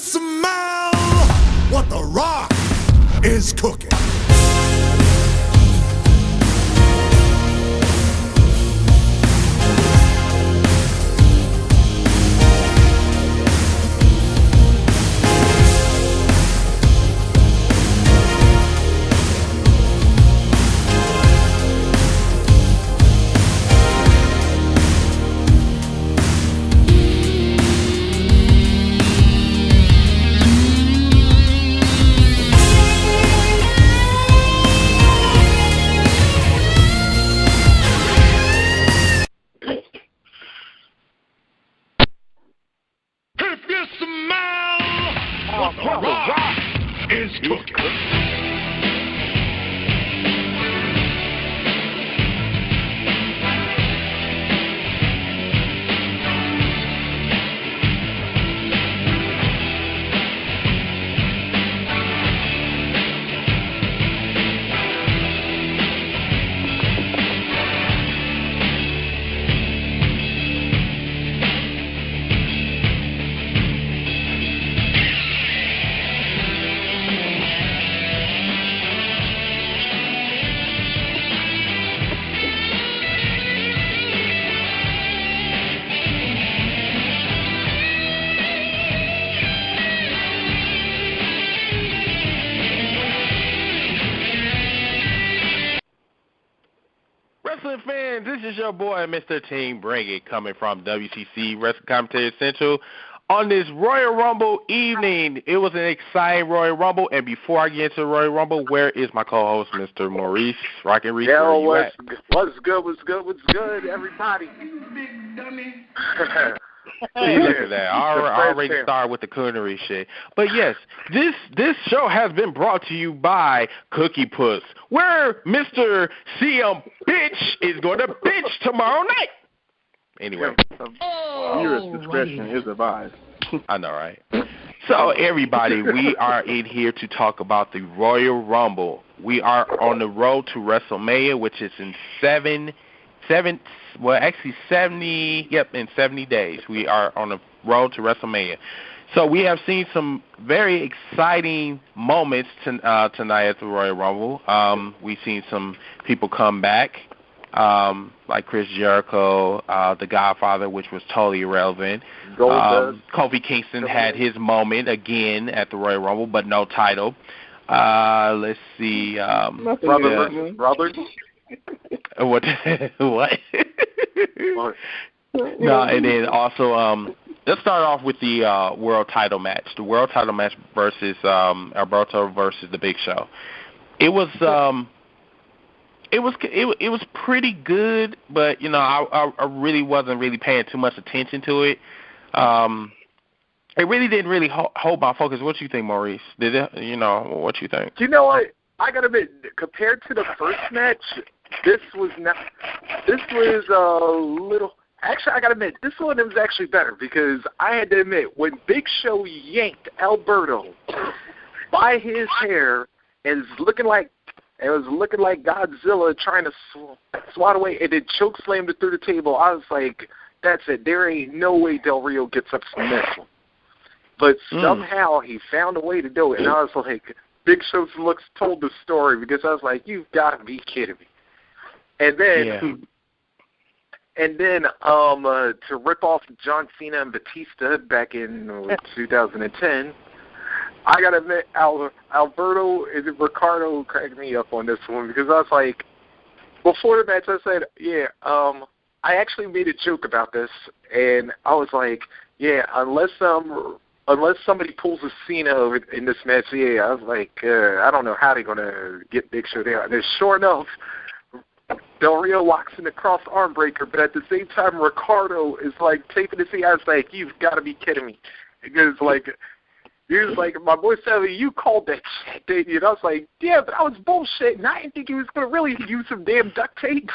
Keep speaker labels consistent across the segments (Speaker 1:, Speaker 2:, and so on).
Speaker 1: smell what The Rock is cooking?
Speaker 2: Wrestling fans, this is your boy, Mr. Team Bring It, coming from WCC Wrestling Commentary Central. On this Royal Rumble evening, it was an exciting Royal Rumble. And before I get into the Royal Rumble, where is my co-host, Mr. Maurice Rockin' Reese?
Speaker 3: Yo, what's good, everybody?
Speaker 4: Big dummy.
Speaker 2: See, look at that. I already started with the coonery shit. But yes, this show has been brought to you by Cookie Puss, where Mr. CM Bitch is going to bitch tomorrow night. Anyway.
Speaker 5: Viewer's discretion is advised.
Speaker 2: I know, right? So, everybody, we are in here to talk about the Royal Rumble. We are on the road to WrestleMania, which is in 70 days. We are on the road to WrestleMania. So we have seen some very exciting moments tonight at the Royal Rumble. We've seen some people come back, like Chris Jericho, The Godfather, which was totally irrelevant. Kofi Kingston had his moment again at the Royal Rumble, but no title. Let's see.
Speaker 3: Brothers.
Speaker 2: What? What? No, and then also, let's start off with the world title match. The world title match versus Alberto versus The Big Show. It was pretty good, but I really wasn't really paying too much attention to it. It really didn't really hold my focus. What you think, Maurice? Did it? What you think?
Speaker 3: You know what? I gotta admit, compared to the first match, this was a little. Actually, I gotta admit, this one was actually better because I had to admit when Big Show yanked Alberto by his hair and it was looking like Godzilla trying to swat away, and then choke slammed it through the table. I was like, that's it. There ain't no way Del Rio gets up from this one. But somehow he found a way to do it, and I was like, Big Show's looks told the story because I was like, you've got to be kidding me. And then, to rip off John Cena and Batista back in 2010, I gotta admit, Alberto and Ricardo cracked me up on this one because I was like, before the match, I said, I actually made a joke about this, and I was like, unless somebody pulls a Cena over in this match, I was like, I don't know how they're gonna get Big Show there. And then, sure enough, Del Rio locks in the cross arm breaker, but at the same time, Ricardo is like taping his ear. I was like, you've got to be kidding me. Because he was like, my boy said, you called that shit, didn't you? And I was like, yeah, but I was bullshit, and I didn't think he was going to really use some damn duct tape.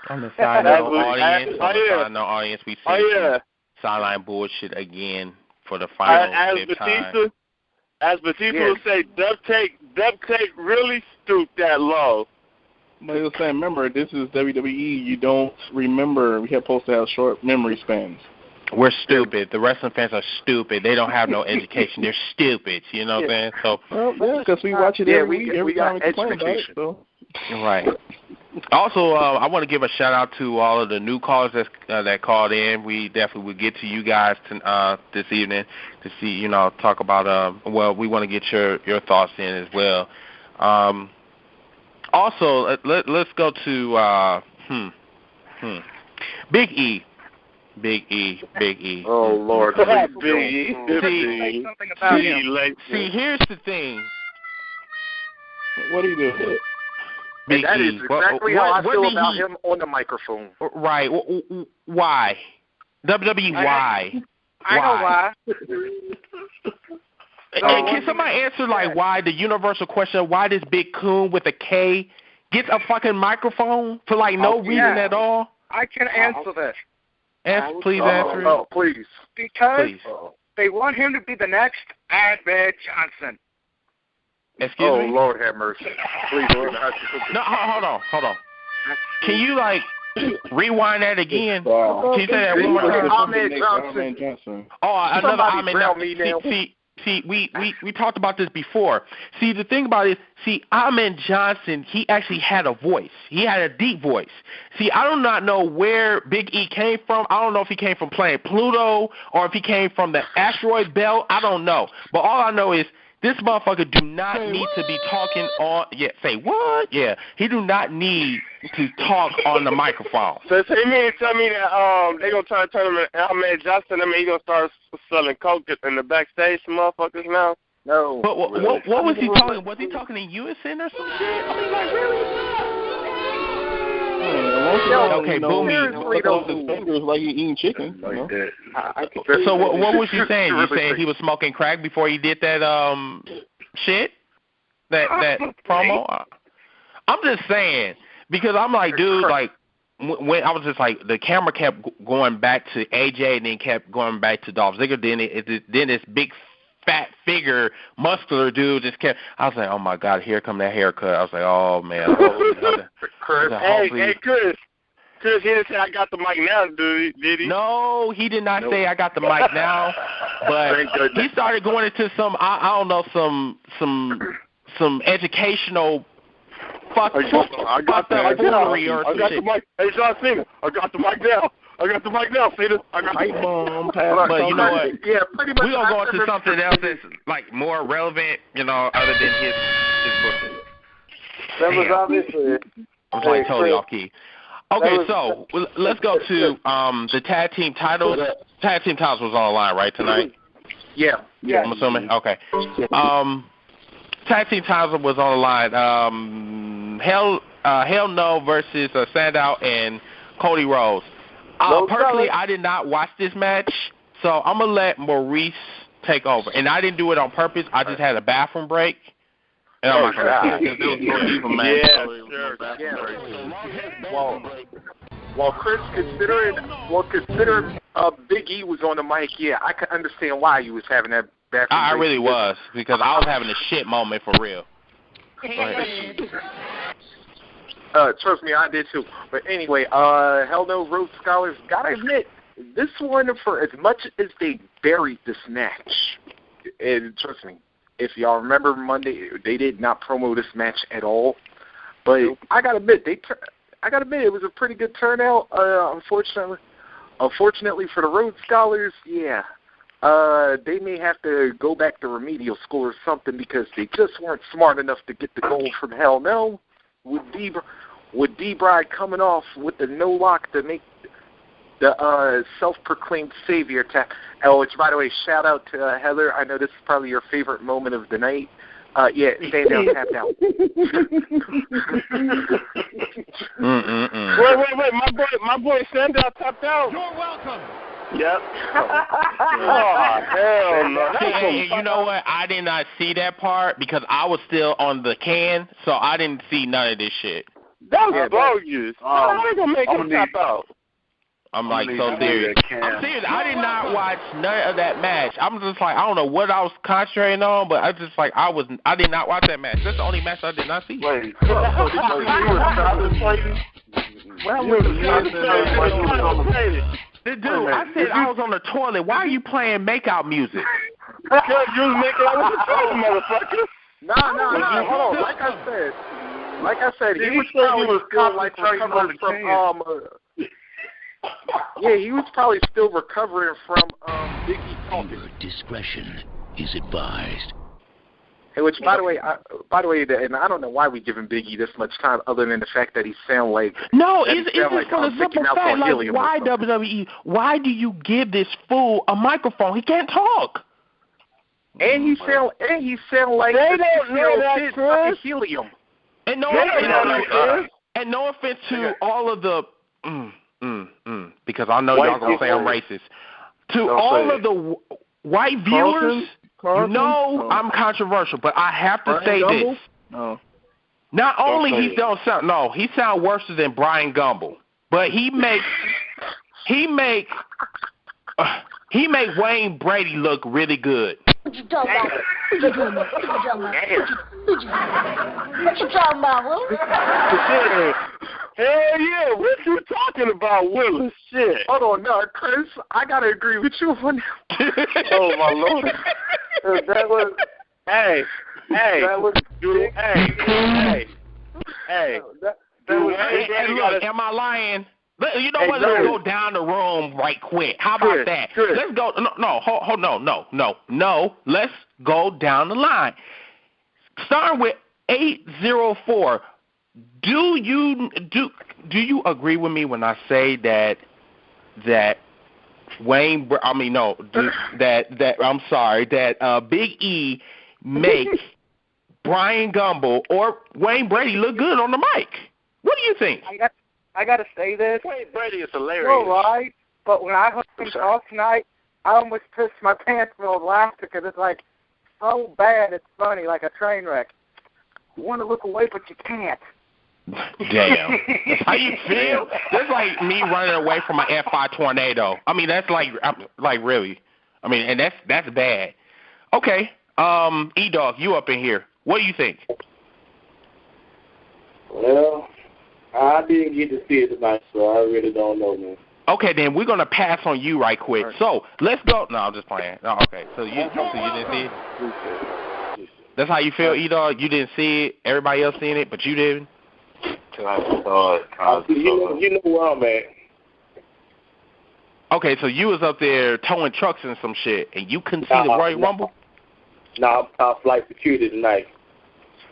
Speaker 2: On the side of the audience, we see sideline bullshit again for the final fifth time.
Speaker 5: As Batista would say, duct tape really stooped that low. But he was saying, remember, this is WWE. You don't remember. We have supposed to have short memory spans.
Speaker 2: We're stupid. The wrestling fans are stupid. They don't have no education. They're stupid. You know what I'm saying? So,
Speaker 4: well, because we watch it every time we complain about it. So.
Speaker 2: Right. Also, I want to give a shout out to all of the new callers that called in. We definitely will get to you guys this evening to see, talk about. We want to get your thoughts in as well. Also, let's go to Big E. Big E.
Speaker 5: Oh Lord, Big E.
Speaker 2: See, here's the thing.
Speaker 4: What do you do?
Speaker 2: Big
Speaker 3: that
Speaker 2: E.
Speaker 3: is exactly how I feel about him on the microphone.
Speaker 2: Right. Why? WWE, why?
Speaker 6: I know why.
Speaker 2: Can somebody answer, why the universal question, why this big coon with a K gets a fucking microphone for, no reason at all?
Speaker 6: I can answer this.
Speaker 2: Please answer it.
Speaker 3: Oh, please.
Speaker 6: Because they want him to be the next Ahmed Johnson.
Speaker 2: Excuse me?
Speaker 3: Oh, Lord have mercy. Please, Lord.
Speaker 2: No, hold on. Can you, rewind that again? Can you say that one more time?
Speaker 3: Ahmed Johnson.
Speaker 2: Oh, another
Speaker 3: Ahmed
Speaker 2: Johnson. See, we talked about this before. See, the thing about it is, Ahmed Johnson, he actually had a voice. He had a deep voice. See, I do not know where Big E came from. I don't know if he came from playing Pluto or if he came from the asteroid belt. I don't know. But all I know is this motherfucker do not need to be talking on. Yeah, say what? Yeah, he do not need to talk on the microphone.
Speaker 5: So you mean to tell me that they gonna try to turn him into Ahmed Johnson? I mean, he gonna start selling coke in the backstage to motherfuckers now?
Speaker 3: No.
Speaker 2: But what was he talking? Was he talking in unison or some shit? I mean, really? Okay, Boomy.
Speaker 4: Fingers like you eating chicken.
Speaker 2: So what was you saying? You saying he was smoking crack before he did that shit? That promo? I'm just saying because I'm like, dude, when I was just the camera kept going back to AJ and then kept going back to Dolph Ziggler. Then this big fat figure, muscular dude just kept. I was like, oh my god, here come that haircut. I was like, oh man.
Speaker 5: Chris, hey, Chris. Chris, he didn't say I got the mic now, did he?
Speaker 2: No, he did not say I got the mic now. But he started going into some, I don't know, some educational
Speaker 5: I got the mic. Hey, John Cena, I got the mic now. Cena. I got the
Speaker 4: bomb.
Speaker 2: But you know what?
Speaker 3: Yeah, pretty much.
Speaker 2: We're going to go into something else that's, more relevant, other than his bullshit.
Speaker 5: That was obviously.
Speaker 2: I'm totally off key. Okay, so let's go to the tag team titles. Tag team titles was on the line, right, tonight?
Speaker 3: Yeah.
Speaker 2: I'm assuming? Okay. Tag team titles was on the line. Hell No versus Sandow and Cody Rhodes. Personally, I did not watch this match, so I'm going to let Maurice take over. And I didn't do it on purpose. I just had a bathroom break. And I'm not going to say
Speaker 3: While Chris considering Big E was on the mic, yeah, I can understand why you was having that bathroom break.
Speaker 2: I really was, because I was having a shit moment for real.
Speaker 3: Trust me, I did too. But anyway, Hell No Road Scholars, gotta admit, this one, for as much as they buried this match, and trust me, if y'all remember Monday, they did not promo this match at all. But I gotta admit, it was a pretty good turnout. Unfortunately for the Road Scholars, yeah, they may have to go back to remedial school or something because they just weren't smart enough to get the goal from Hell No. With D-Bride coming off with the no lock to make the self-proclaimed savior tap. Oh, which, by the way, shout out to Heather. I know this is probably your favorite moment of the night. Yeah, Sandow tapped out.
Speaker 5: Wait, my boy Sandow tapped out.
Speaker 1: You're welcome.
Speaker 5: Yep. Oh, hell no.
Speaker 2: Hey, you know what? I did not see that part because I was still on the can, so I didn't see none of this shit.
Speaker 5: That was bogus. How are they going to make him tap out?
Speaker 2: I'm so serious. I'm serious. I did not watch none of that match. I'm just I don't know what I was concentrating on, but I just I did not watch that match. That's the only match I did not see.
Speaker 5: Wait.
Speaker 2: The dude I said I was on the toilet. Why are you playing makeout music?
Speaker 5: Because you was making out with the toilet, motherfucker.
Speaker 3: No. Hold on. Like I said, he was probably still like recovering from yeah, he was probably still recovering from Biggie talking.
Speaker 1: Discretion is advised.
Speaker 3: Hey, which by the way, and I don't know why we giving Biggie this much time, other than the fact that he sound like
Speaker 2: it's just for the simple fact, like why WWE? Why do you give this fool a microphone? He can't talk.
Speaker 3: And he sound like
Speaker 5: they don't know that, Chris.
Speaker 3: Helium.
Speaker 2: And no offense to all of the because I know y'all gonna say I'm racist. To all of the white viewers, I'm controversial, but I have to say this.
Speaker 4: No.
Speaker 2: Not only he sound worse than Brian Gumble, but he make Wayne Brady look really good.
Speaker 7: What you talking about? What you talking about, Willis?
Speaker 5: Hell yeah, what you talking about, Willis? Shit.
Speaker 3: Hold on, no, Chris, I gotta agree with you on that.
Speaker 5: Oh my Lord. That was hey. That was dude. Hey.
Speaker 2: Look, am I lying? You know what? Let's go down the room right quick. How about that? Let's go. No. Let's go down the line. Starting with 804. Do you agree with me when I say that Big E make Brian Gumble or Wayne Brady look good on the mic? What do you think?
Speaker 6: I got to say this.
Speaker 5: Wayne Brady is hilarious.
Speaker 6: You're right, but when I heard him talk tonight, I almost pissed my pants full of laughter because it's like so bad it's funny, like a train wreck. You want to look away, but you can't.
Speaker 2: Damn. How you feel? That's like me running away from an F5 tornado. I mean, that's like really. I mean, and that's bad. Okay. E-Dog, you up in here. What do you think?
Speaker 8: Well, I didn't get to see it tonight, so I really don't know, man.
Speaker 2: Okay, then we're gonna pass on you right quick. So let's go. No, I'm just playing. No, okay. So you didn't see it? That's how you feel, E-Dog? You didn't see it. Everybody else seen it, but you didn't.
Speaker 8: You know where I'm at.
Speaker 2: Okay, so you was up there towing trucks and some shit, and you couldn't see the Royal Rumble?
Speaker 8: No, I'm top flight security tonight.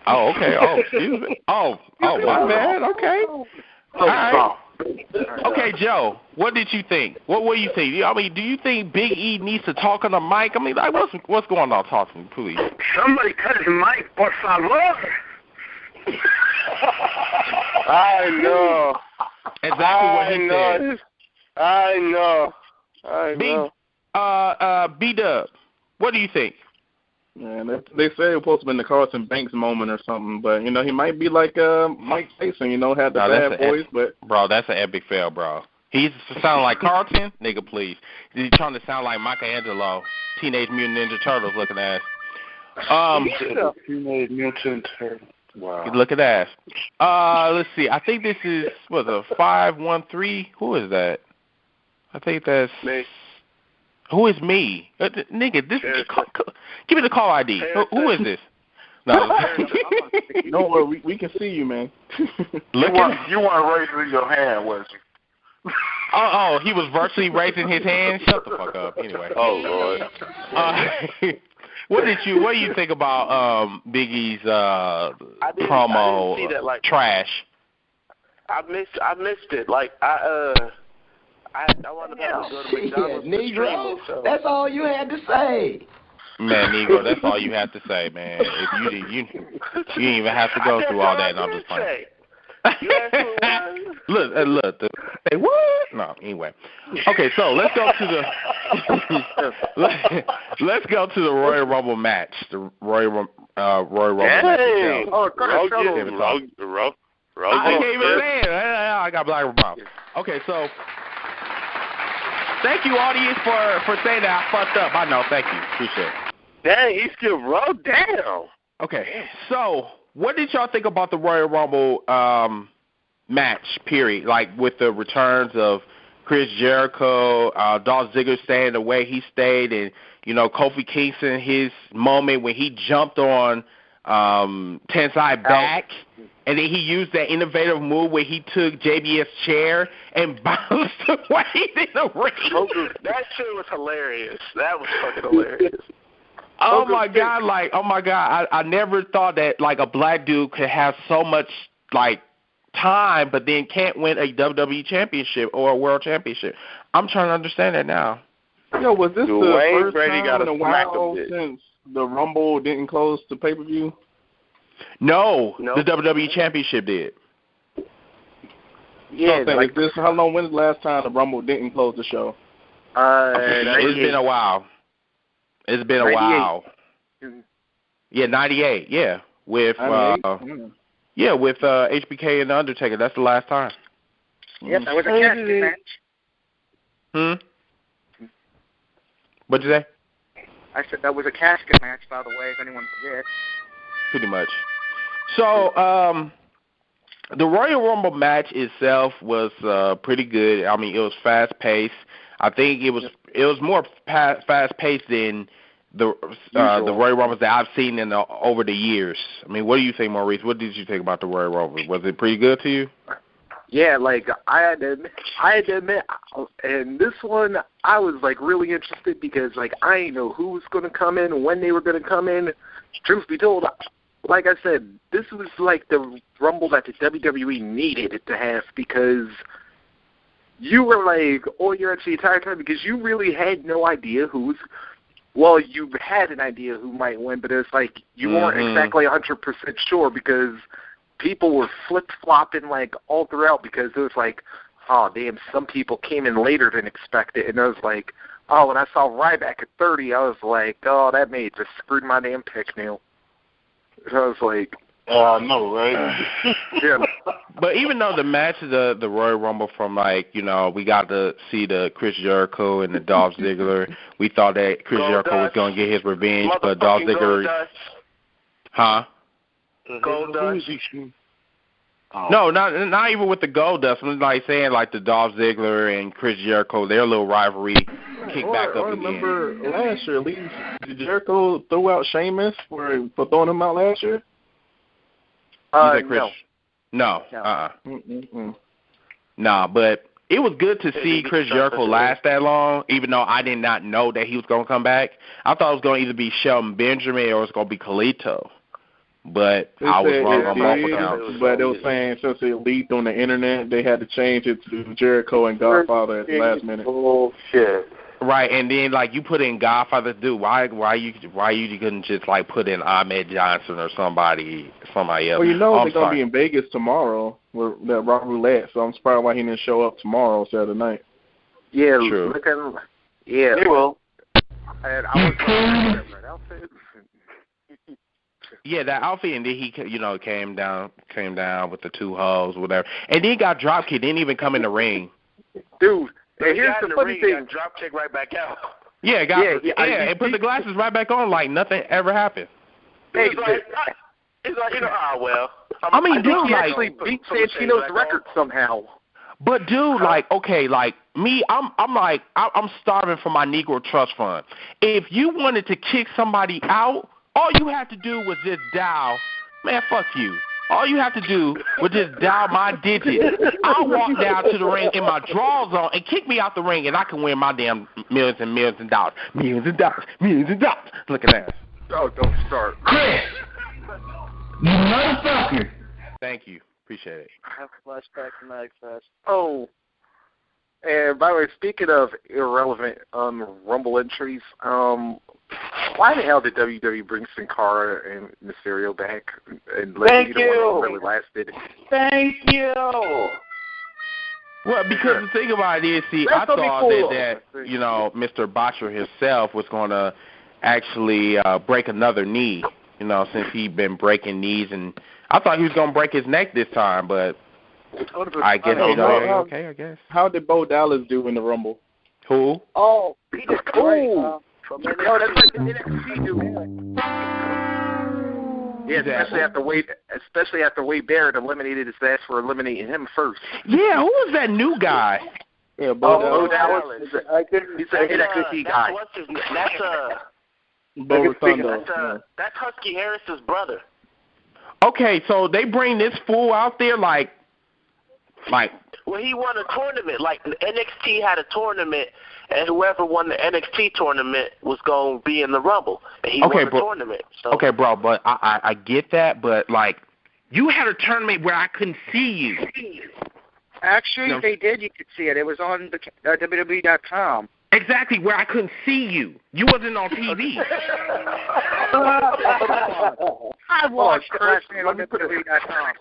Speaker 2: Oh, okay. Oh, excuse me. Oh, my bad. Okay. All right. Okay, Joe, what did you think? What do you think? I mean, do you think Big E needs to talk on the mic? I mean, like, what's going on? Talk to me, please.
Speaker 6: Somebody cut his mic, por favor.
Speaker 5: I know.
Speaker 2: Exactly what he said.
Speaker 5: I know.
Speaker 2: B-Dub, what do you think?
Speaker 4: Man, they say it was supposed to be the Carlton Banks moment or something, but, he might be like Mike Tyson, had the bad voice. But
Speaker 2: bro, that's an epic fail, bro. He's sounding like Carlton? Nigga, please. He's trying to sound like Michelangelo, Teenage Mutant Ninja Turtles looking ass.
Speaker 8: Teenage Mutant Turtles. Wow.
Speaker 2: Look at that. Let's see. I think this is, 513? Who is that? I think that's...
Speaker 5: Me.
Speaker 2: Who is me? Nigga, this is... Give me the call ID. Who is this? No.
Speaker 4: Don't worry, we can see you, man.
Speaker 5: You weren't raising your hand, was you?
Speaker 2: Oh, he was virtually raising his hand? Shut the fuck up, anyway.
Speaker 5: Oh, Lord.
Speaker 2: What do you think about Big E's promo trash?
Speaker 8: I missed it. Like I wanted to go to McDonald's.
Speaker 1: Negro, that's all you had to say.
Speaker 2: Man, Negro, that's all you have to say, man. If you didn't even have to go through all that. No, I'm just playing. Look. Say what? No, anyway. Okay, so let's go to the Royal Rumble match. The Royal Rumble match.
Speaker 5: Hey,
Speaker 2: I can't even say it. I got black mouth. Okay, so thank you, audience, for saying that I fucked up. I know. Thank you. Appreciate it.
Speaker 5: Dang, he still wrote down.
Speaker 2: Okay, so what did y'all think about the Royal Rumble match, period? Like with the returns of Chris Jericho, Dolph Ziggler staying the way he stayed, and Kofi Kingston, his moment when he jumped on Tensai back, and then he used that innovative move where he took JBS chair and bounced away in the ring.
Speaker 8: That shit was hilarious. That was fucking hilarious.
Speaker 2: Oh my god! I never thought that a black dude could have so much time, but then can't win a WWE championship or a world championship. I'm trying to understand that now.
Speaker 4: Yo, was this the first
Speaker 5: Brady
Speaker 4: time
Speaker 5: got
Speaker 4: in a while since the Rumble didn't close to pay-per-view?
Speaker 2: No, the WWE championship did.
Speaker 4: Yeah, when's the last time the Rumble didn't close the show?
Speaker 2: It's been a while. It's been a while. Yeah, 98. Yeah, with with HBK and the Undertaker. That's the last time.
Speaker 6: Yep, that was a casket match.
Speaker 2: What'd you say?
Speaker 6: I said that was a casket match, by the way, if anyone forgets.
Speaker 2: Pretty much. So, the Royal Rumble match itself was pretty good. I mean, it was fast-paced. I think it was more fast-paced than the Royal Rumbles that I've seen over the years. I mean, what do you think, Maurice? What did you think about the Royal Rumble? Was it pretty good to you?
Speaker 3: Yeah, I had to admit, and this one I was really interested because I didn't know who was going to come in, when they were going to come in. Truth be told, like I said, this was the Rumble that the WWE needed it to have because you were all your the entire time because you really had no idea who's. Well, you had an idea who might win, but it's you weren't exactly 100% sure because people were flip-flopping all throughout because it was oh, damn, some people came in later than expected. And it was oh, when I saw Ryback at 30, I was oh, that just screwed my damn pick, Neil. And I was
Speaker 5: I know, right?
Speaker 3: Yeah.
Speaker 2: But even though the match of the Royal Rumble from we got to see the Chris Jericho and the Dolph Ziggler, we thought that Chris Jericho was going to get his revenge, but Dolph Ziggler,
Speaker 8: Gold Dust.
Speaker 2: No, not even with the Gold Dust. I'm saying the Dolph Ziggler and Chris Jericho, their little rivalry kicked back up again.
Speaker 4: I remember last year, at least, did Jericho throw out Sheamus for throwing him out last year?
Speaker 2: No. Nah, but it was good to see Chris Jericho last that long, even though I did not know that he was going to come back. I thought it was going to either be Shelton Benjamin or it was going to be Khalito. But I was wrong on both accounts.
Speaker 4: But they were saying since it leaked on the internet, they had to change it to Jericho and Godfather at the last minute.
Speaker 5: Bullshit.
Speaker 2: Right, and then you put in Godfather, dude. Why you couldn't just put in Ahmed Johnson or somebody else?
Speaker 4: Well, they're gonna be in Vegas tomorrow with that Raw Roulette, so I'm surprised why he didn't show up tomorrow Saturday night.
Speaker 3: Yeah,
Speaker 2: true.
Speaker 3: Yeah,
Speaker 5: he will.
Speaker 3: And I was that red outfit.
Speaker 2: Yeah, that outfit, and then he came down with the two hoes, whatever, and then he got dropkick. Didn't even come in the ring,
Speaker 3: dude. And here's the funny thing.
Speaker 8: Drop kick right back out.
Speaker 2: Yeah, and put the glasses right back on like nothing ever happened.
Speaker 3: Hey,
Speaker 8: it's well.
Speaker 2: I mean, dude,
Speaker 3: he actually beat Santino's record somehow.
Speaker 2: But dude, me, I'm starving for my Negro Trust Fund. If you wanted to kick somebody out, all you had to do was just dial. Man, fuck you. All you have to do was just dial my digits. I'll walk down to the ring in my drawers on and kick me out the ring, and I can win my damn millions and millions of dollars. Millions of dollars. Millions of dollars. Look at that.
Speaker 3: Oh, don't start.
Speaker 7: Chris, you motherfucker.
Speaker 2: Thank you. Appreciate it.
Speaker 6: I have flashback to Mag Fest.
Speaker 3: Oh, and by the way, speaking of irrelevant Rumble entries, why the hell did WWE bring Sin Cara and Mysterio back and let neither one of them really lasted?
Speaker 5: Thank you.
Speaker 2: Well, because the thing about it is, I thought that Mr. Botcher himself was going to actually break another knee, since he'd been breaking knees, and I thought he was going to break his neck this time, but I guess okay, I guess.
Speaker 4: How did Bo Dallas do in the Rumble?
Speaker 2: Who?
Speaker 6: Oh, he did great.
Speaker 3: That's like the NXT dude. Yeah, especially after Wade Barrett eliminated his ass for eliminating him first.
Speaker 2: Yeah, who was that new guy?
Speaker 4: Yeah, Bo
Speaker 3: Dallas. He's a NXT guy.
Speaker 4: Bo Rotundo.
Speaker 8: That's Husky Harris's brother.
Speaker 2: Okay, so they bring this fool out there like.
Speaker 8: Well, he won a tournament. Like NXT had a tournament, and whoever won the NXT tournament was going to be in the Rumble. And he won the tournament. So.
Speaker 2: Okay, bro, but I get that, but like you had a tournament where I couldn't see you.
Speaker 6: Actually, they did. You could see it. It was on the WWE.com.
Speaker 2: Exactly, where I couldn't see you. You wasn't on TV.
Speaker 6: I watched last night on WWE.com.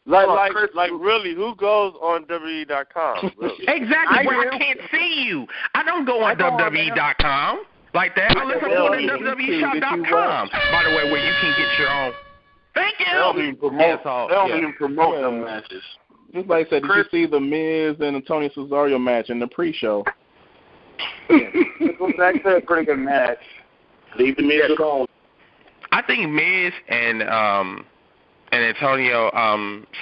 Speaker 5: Like really, who goes on WWE.com? Really?
Speaker 2: Exactly, where I can't see you. I don't go on WWE.com like that unless I'm going to WWEshop.com. By the way, where you can get your own. Thank you.
Speaker 5: They don't even promote them matches.
Speaker 4: Just like I said, did you see the Miz and Antonio Cesaro match in the pre-show?
Speaker 6: It was actually a pretty good match.
Speaker 5: Leave the Miz alone.
Speaker 2: I think Miz and Antonio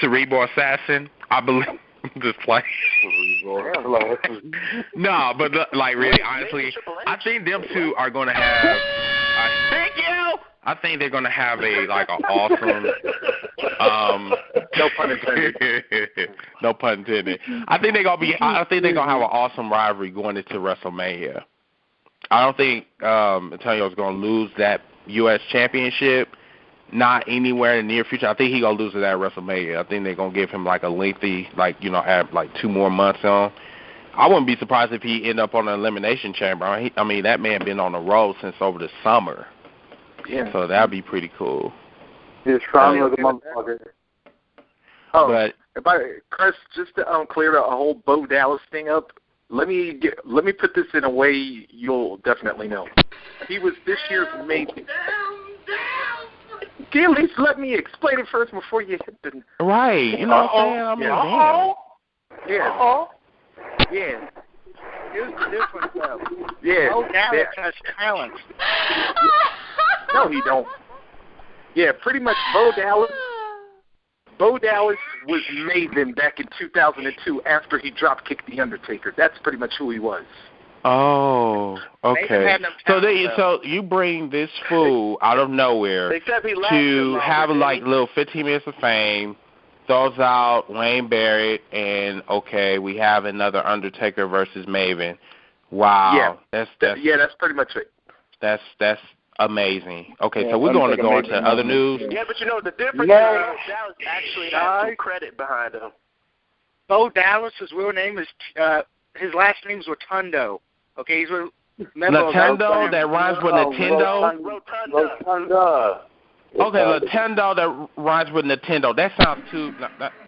Speaker 2: Cerebral Assassin, I believe, just like no, but like really honestly, I think them two are going to have. Thank you. I think they're going to have an awesome.
Speaker 3: No pun intended.
Speaker 2: No pun intended. I think they're gonna have an awesome rivalry going into WrestleMania. I don't think Antonio's gonna lose that U.S. Championship. Not anywhere in the near future. I think he's going to lose it at WrestleMania. I think they're going to give him a lengthy, add 2 more months on. I wouldn't be surprised if he end up on an Elimination Chamber. I mean, that man been on the road since over the summer.
Speaker 3: Yeah.
Speaker 2: So that would be pretty cool.
Speaker 6: He's strong as a motherfucker.
Speaker 3: Oh, Chris, just to clear the whole Bo Dallas thing up, let me put this in a way you'll definitely know. He was this year's amazing. Can you at least let me explain it first before you hit the...
Speaker 2: Right. You know what I'm saying?
Speaker 3: Yeah.
Speaker 6: Here's the difference, though.
Speaker 3: Yeah.
Speaker 6: Bo Dallas has talent.
Speaker 3: No, he don't. Yeah, pretty much Bo Dallas was Maven back in 2002 after he drop-kicked The Undertaker. That's pretty much who he was.
Speaker 2: Oh, okay. So you bring this fool out of nowhere to have little 15 minutes of fame, throws out Wayne Barrett, and we have another Undertaker versus Maven. Wow.
Speaker 3: Yeah. That's pretty much it.
Speaker 2: That's amazing. Okay, so we're going to go into other news.
Speaker 8: Yeah, but the difference is Dallas actually has some credit behind him.
Speaker 6: Bo Dallas, his real name is his last name is Rotundo. Okay, he's a member
Speaker 2: Nintendo that rhymes with Nintendo.
Speaker 8: Rotunda.
Speaker 2: Okay, Nintendo that rhymes with Nintendo. That sounds too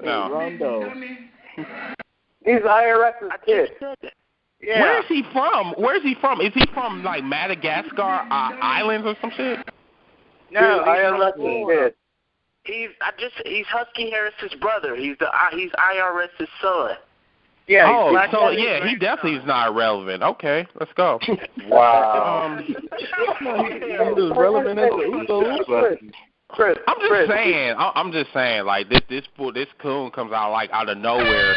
Speaker 2: no.
Speaker 4: Rondo.
Speaker 6: He's IRS's kid.
Speaker 2: Yeah. Where is he from? Is he from Madagascar Islands or some shit?
Speaker 6: No, IRS's kid.
Speaker 8: He's Husky Harris's brother. He's IRS's son.
Speaker 6: Yeah.
Speaker 2: He definitely is not relevant. Okay, let's go.
Speaker 5: Wow.
Speaker 4: He's relevant as the
Speaker 6: Chris,
Speaker 2: I'm just saying, this coon comes out of nowhere.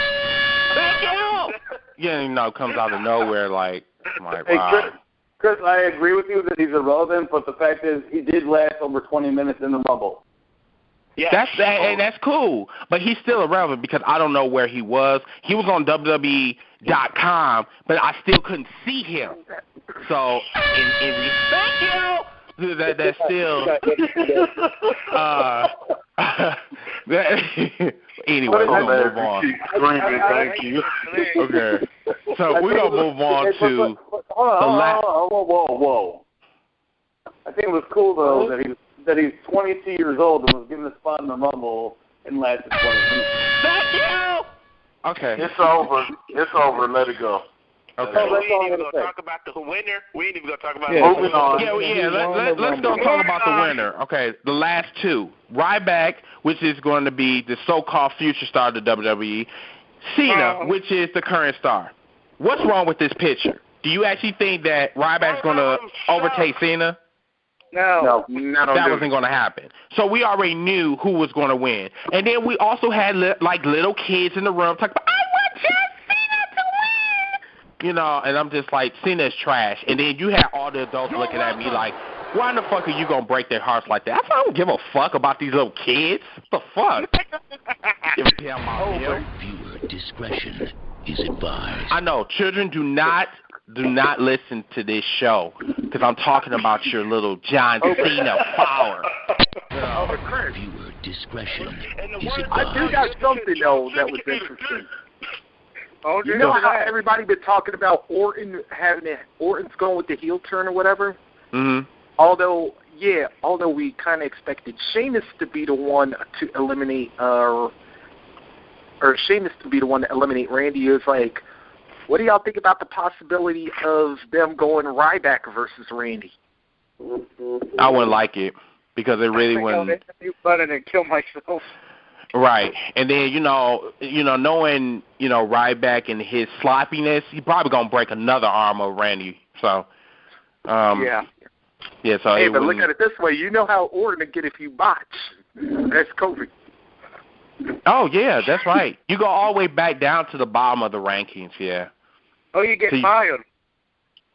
Speaker 2: Thank you. Yeah, comes out of nowhere wow.
Speaker 9: Chris, I agree with you that he's irrelevant, but the fact is he did last over 20 minutes in the Rumble.
Speaker 8: Yeah,
Speaker 2: that's cool, but he's still irrelevant because I don't know where he was. He was on WWE.com, but I still couldn't see him. So, thank you. That's still. Anyway, we're gonna move on.
Speaker 5: Thank you.
Speaker 2: Okay, so we're gonna move on to the last.
Speaker 9: Whoa! I think it was cool though that he's 22 years old and was given a spot in the Rumble and lasted 20 minutes.
Speaker 2: Thank you. Okay.
Speaker 5: It's over. Let it go.
Speaker 2: Okay.
Speaker 8: So we ain't even going to talk about the winner. We ain't even going to talk about
Speaker 5: moving on.
Speaker 2: Let's go talk about the winner. Okay, the last two. Ryback, which is going to be the so-called future star of the WWE. Cena, which is the current star. What's wrong with this picture? Do you actually think that Ryback's going to overtake Cena?
Speaker 6: No,
Speaker 2: that wasn't going to happen. So we already knew who was going to win. And then we also had little kids in the room talking about, I want John Cena to win. and I'm just like, Cena's trash. And then you had all the adults looking at me like, why in the fuck are you going to break their hearts like that? I don't give a fuck about these little kids. What the fuck? Give a damn about
Speaker 10: Viewer discretion is advised.
Speaker 2: I know. Children, do not listen to this show because I'm talking about your little John Cena power.
Speaker 10: Viewer discretion is advised.
Speaker 3: I do got something, though, that was interesting. You know how everybody been talking about Orton's going with the heel turn or whatever?
Speaker 2: Mm-hmm.
Speaker 3: Although we kind of expected Sheamus to be the one to eliminate, or Sheamus to be the one to eliminate Randy. It was like, what do y'all think about the possibility of them going Ryback versus Randy?
Speaker 2: I wouldn't like it because it really wouldn't.
Speaker 6: Better than kill myself.
Speaker 2: Right, and then knowing Ryback and his sloppiness, he probably gonna break another arm of Randy. So,
Speaker 3: yeah. So hey, but look at it this way: you know how Orton would get if you botch. That's Kofi.
Speaker 2: Oh yeah, that's right. You go all the way back down to the bottom of the rankings. Yeah.
Speaker 6: Oh, you get fired.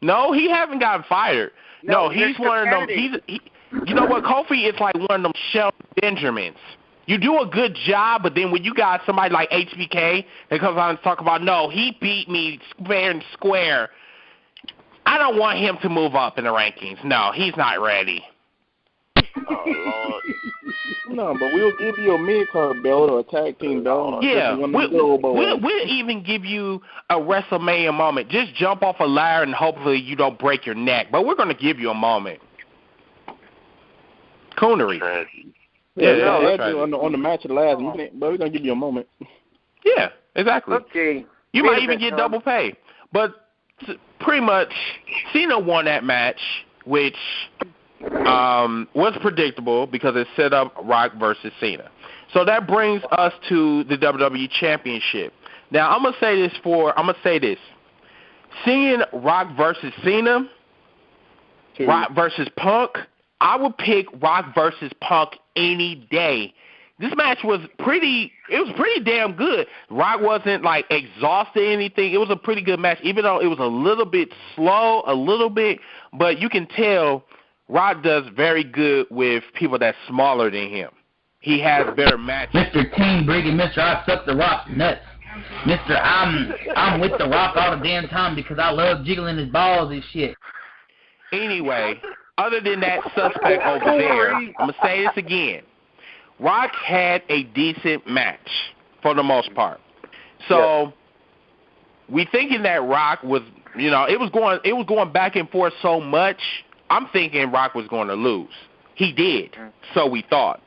Speaker 2: No, he hasn't gotten fired. No, he's one of them. You know what? Kofi is like one of them Shelton Benjamins. You do a good job, but then when you got somebody like HBK that comes out and talk about, no, he beat me fair and square, I don't want him to move up in the rankings. No, he's not ready.
Speaker 8: Oh, Lord.
Speaker 4: No, but we'll give you a mid-card belt or a tag team belt.
Speaker 2: Yeah, we'll even give you a WrestleMania moment. Just jump off a ladder and hopefully you don't break your neck. But we're going to give you a moment. Coonery.
Speaker 4: On the match of the last minute, but we're going to give you a moment.
Speaker 2: Yeah, exactly.
Speaker 3: Okay.
Speaker 2: You might even get double pay. But pretty much, Cena won that match, which was predictable because it set up Rock versus Cena. So that brings us to the WWE Championship. Now, I'm going to say this. Seeing Rock versus Cena, Rock versus Punk, I would pick Rock versus Punk any day. This match was pretty damn good. Rock wasn't like exhausted or anything. It was a pretty good match, even though it was a little bit slow, but you can tell Rock does very good with people that's smaller than him. He has better matches.
Speaker 7: Mr. King Briggy, Mr. I suck the Rock nuts. Mr. I'm with the Rock all the damn time because I love jiggling his balls and shit.
Speaker 2: Anyway, other than that suspect over there, I'm going to say this again. Rock had a decent match for the most part. So we thinking that Rock was, it was going back and forth so much. I'm thinking Rock was going to lose. He did. So we thought.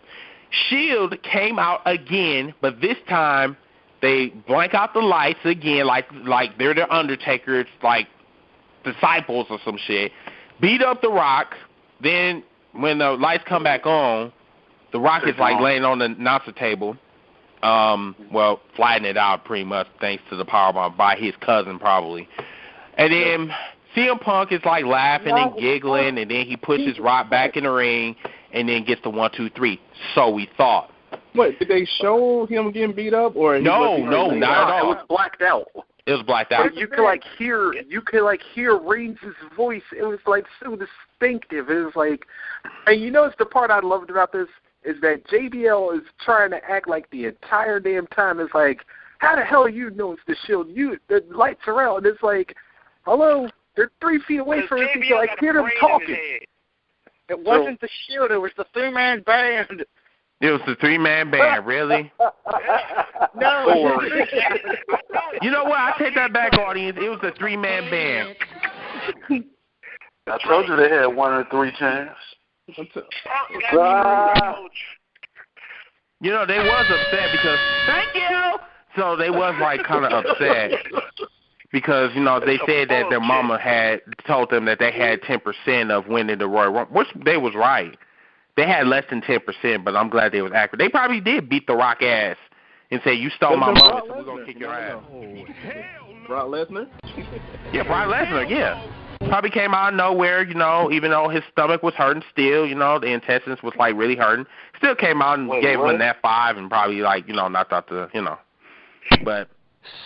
Speaker 2: Shield came out again, but this time they blank out the lights again, like they're the Undertaker's like disciples or some shit. Beat up the Rock. Then when the lights come back on, the Rock is like laying on the announcer table, flattening it out pretty much thanks to the powerbomb by his cousin probably. And then CM Punk is like laughing and giggling, and then he pushes Rock back in the ring and then gets the 1, 2, 3. So we thought.
Speaker 4: What, did they show him getting beat up or
Speaker 2: No, not at all.
Speaker 3: It was blacked out.
Speaker 2: It was blacked out.
Speaker 3: But you could hear Reigns' voice. It was like so distinctive. It was like, and it's the part I loved about this is that JBL is trying to act like the entire damn time. It's like, how the hell you know it's the Shield? The lights are out. And it's like, hello, they're 3 feet away from it. You like hear them talking.
Speaker 6: It wasn't the Shield. It was the 3-man band.
Speaker 2: It was the 3-man band, really?
Speaker 6: No.
Speaker 2: You know what? I take that back, audience. It was the 3-man band.
Speaker 5: I told you they had 1 or 3 champs.
Speaker 2: They was upset because thank you. So they was like kind of upset because they said that their mama had told them that they had 10% of winning the Royal Rumble, which they was right. They had less than 10%, but I'm glad they was accurate. They probably did beat the Rock ass and say, you stole my money, so we're going to kick your ass.
Speaker 4: Brock Lesnar?
Speaker 2: Yeah, Brock Lesnar, yeah. Probably came out of nowhere, even though his stomach was hurting still, the intestines was like really hurting. Still came out and gave him an F5 and probably like, knocked out the, But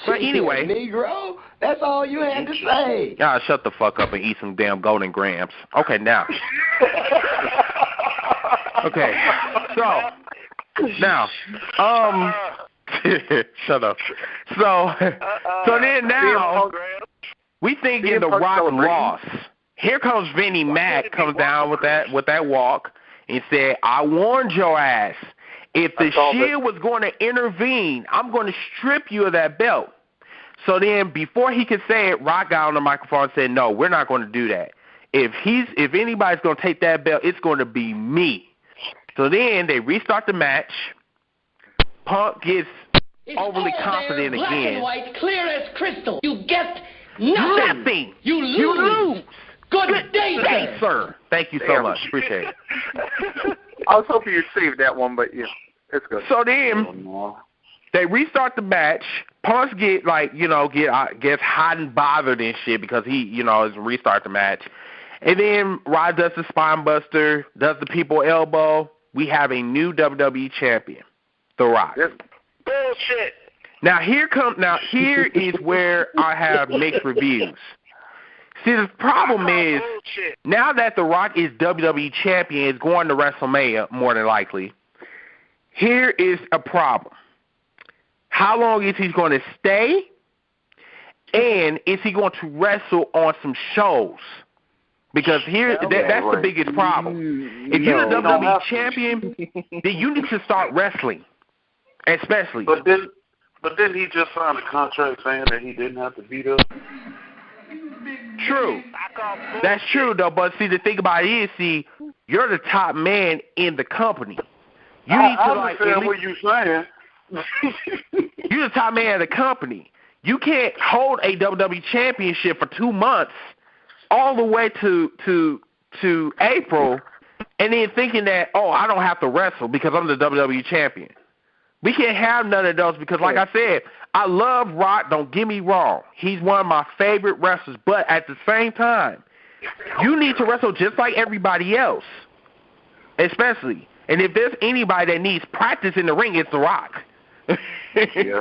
Speaker 2: But anyway,
Speaker 11: Negro, that's all you had to say.
Speaker 2: Y'all shut the fuck up and eat some damn Golden Grams. Okay, now. Okay, so now, shut up. So then now we thinking The Rock lost. Here comes Vinnie Mac, comes down with that walk and said, "I warned your ass. If the Shield was going to intervene, I'm going to strip you of that belt." So then, before he could say it, Rock got on the microphone and said, "No, we're not going to do that. If anybody's going to take that belt, it's going to be me." So then they restart the match. Punk gets overly confident
Speaker 12: black
Speaker 2: again.
Speaker 12: And white, clear as crystal. You get nothing. You lose.
Speaker 2: You lose.
Speaker 12: Good day,
Speaker 2: sir. Thank you so much. Appreciate it.
Speaker 3: I was hoping you'd save that one, but yeah, it's good.
Speaker 2: So then they restart the match. Punk's gets hot and bothered and shit because he, is restart the match. And then Rod does the spine buster, does the people elbow. We have a new WWE champion, The Rock.
Speaker 8: That's bullshit.
Speaker 2: Now here is where I have mixed reviews. See, the problem is, now that The Rock is WWE champion, is going to WrestleMania, more than likely, here is a problem. How long is he going to stay? And is he going to wrestle on some shows? Because that's the biggest problem. If you're the WWE champion, then you need to start wrestling, especially.
Speaker 5: But didn't he just sign a contract saying that he didn't have to beat up?
Speaker 2: True. That's true, though. But see, the thing about it is, you're the top man in the company. You need to
Speaker 5: I understand what you're saying.
Speaker 2: You're the top man of the company. You can't hold a WWE championship for 2 months all the way to April and then thinking that, I don't have to wrestle because I'm the WWE champion. We can't have none of those because, like I said, I love Rock. Don't get me wrong. He's one of my favorite wrestlers. But at the same time, you need to wrestle just like everybody else, especially. And if there's anybody that needs practice in the ring, it's The Rock.
Speaker 5: Yeah.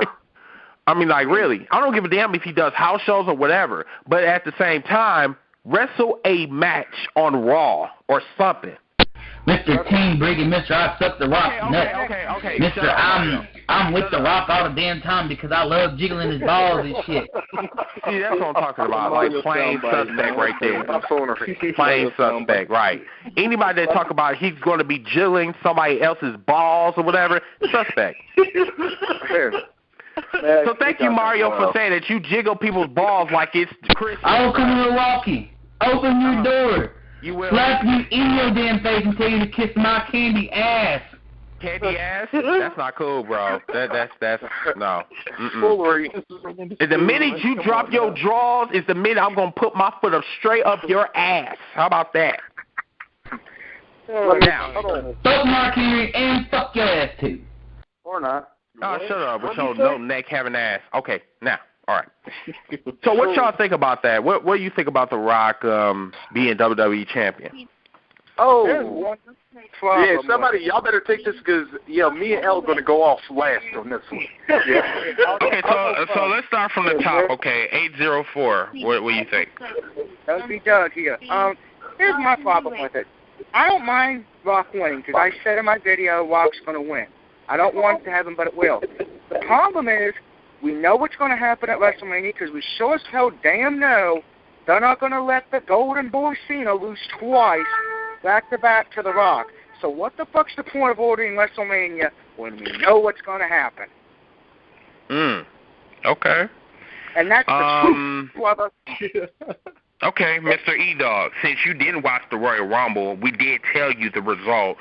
Speaker 2: I mean, like, really. I don't give a damn if he does house shows or whatever. But at the same time, wrestle a match on Raw or something.
Speaker 7: Mr. Team Briggy, Mr. I suck The Rock nuts.
Speaker 2: Okay.
Speaker 7: Mr. I'm with The Rock all the damn time because I love jiggling his balls and shit.
Speaker 2: See, that's what I'm talking about. Like, plain suspect right there. Plain suspect, right. Anybody that talk about he's going to be jiggling somebody else's balls or whatever, suspect. So thank you, Mario, for saying that you jiggle people's balls like it's Christmas.
Speaker 7: I'll come to Milwaukee. Open your door.
Speaker 2: You will.
Speaker 7: Slap you in your damn face and tell you to kiss my candy ass.
Speaker 2: Candy ass? That's not cool, bro. That's no.
Speaker 3: Foolery.
Speaker 2: The minute you drop your drawers is the minute I'm gonna put my foot up straight up your ass. How about that?
Speaker 7: Now, fuck Mark Henry and fuck your ass too.
Speaker 9: Or not.
Speaker 2: Oh, shut up. With your no neck having ass. Okay, now. All right. So what y'all think about that? What do you think about The Rock being WWE champion?
Speaker 3: Oh, yeah, somebody, y'all better take this because, me and L are going to go off last on this one. Yeah.
Speaker 2: Okay, so let's start from the top. Okay, 804. What do you think?
Speaker 6: That would be Doug here. Here's my problem with it. I don't mind Rock winning because I said in my video Rock's going to win. I don't want it to happen, but it will. The problem is, we know what's going to happen at WrestleMania because we sure as hell damn know they're not going to let the Golden Boy Cena lose twice back-to-back to The Rock. So what the fuck's the point of ordering WrestleMania when we know what's going to happen?
Speaker 2: Okay.
Speaker 6: And that's the truth, brother.
Speaker 2: Okay, Mr. E-Dog, since you didn't watch the Royal Rumble, we did tell you the result.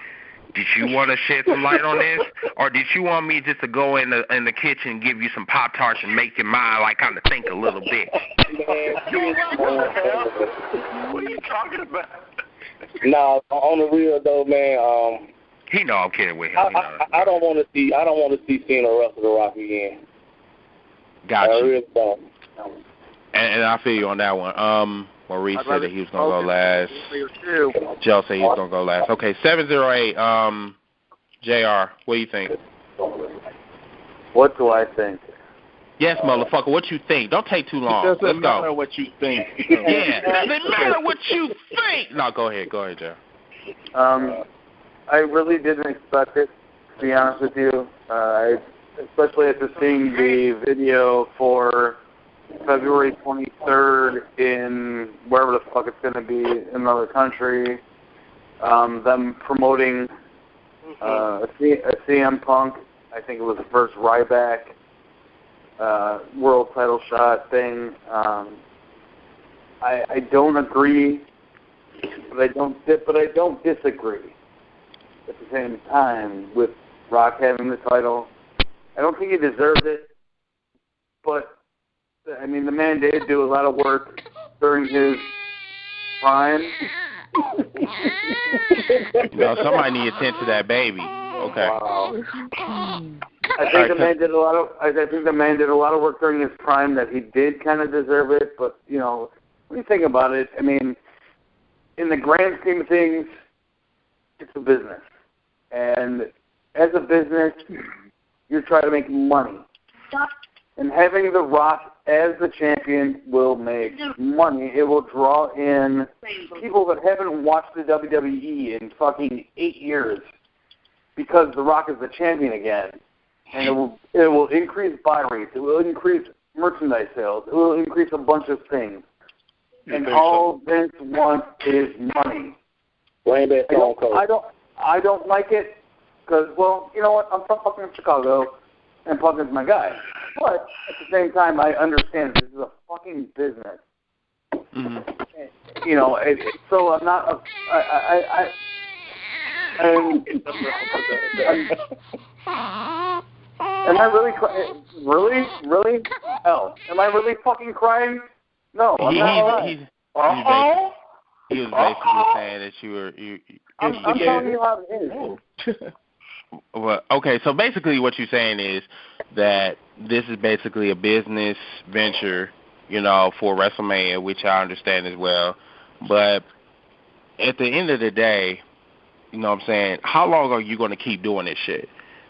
Speaker 2: Did you want to shed some light on this, or did you want me just to go in the kitchen and give you some Pop-Tarts and make your mind like kind of think a little bit?
Speaker 5: What are you talking about?
Speaker 9: No, on the real though, man.
Speaker 2: He know I'm kidding with him.
Speaker 9: I don't want to see Cena wrestle The Rock again.
Speaker 2: Got you.
Speaker 9: I really don't.
Speaker 2: And I feel you on that one. Maurice said that he was going to go last. Joe said he was going to go last. Okay, 708, JR, what do you think?
Speaker 9: What do I think?
Speaker 2: Yes, motherfucker. What you think? Don't take too long.
Speaker 4: It doesn't
Speaker 2: matter
Speaker 4: what you think.
Speaker 2: Yeah, doesn't matter what you think. No, go ahead, Joe.
Speaker 9: I really didn't expect it, to be honest with you. Especially after seeing the video for February 23rd in wherever the fuck it's going to be in another country. Them promoting a CM Punk. I think it was the first Ryback world title shot thing. I don't agree, but I don't disagree at the same time with Rock having the title. I don't think he deserved it, but I mean the man did do a lot of work during his prime.
Speaker 2: Somebody need to tend to that baby. Okay.
Speaker 9: Wow. I think the man did a lot of. I think the man did a lot of work during his prime that he did kind of deserve it. But when you think about it, I mean, in the grand scheme of things, it's a business, and as a business, you're trying to make money. And having The Rock as the champion will make money. It will draw in people that haven't watched the WWE in fucking 8 years because The Rock is the champion again. And it will increase buy rates. It will increase merchandise sales. It will increase a bunch of things. And all Vince wants is money. I don't like it because, well, you know what? I'm from fucking Chicago, and Punk is my guy. But at the same time, I understand this is a fucking business.
Speaker 2: Mm-hmm.
Speaker 9: So I'm not. Am I really crying? Really? Hell, am I really fucking crying? No, I'm not.
Speaker 2: He was basically saying that you were.
Speaker 9: I'm telling you how it is.
Speaker 2: Well, okay, so basically what you're saying is that this is basically a business venture, for WrestleMania, which I understand as well. But at the end of the day, you know what I'm saying, how long are you going to keep doing this shit?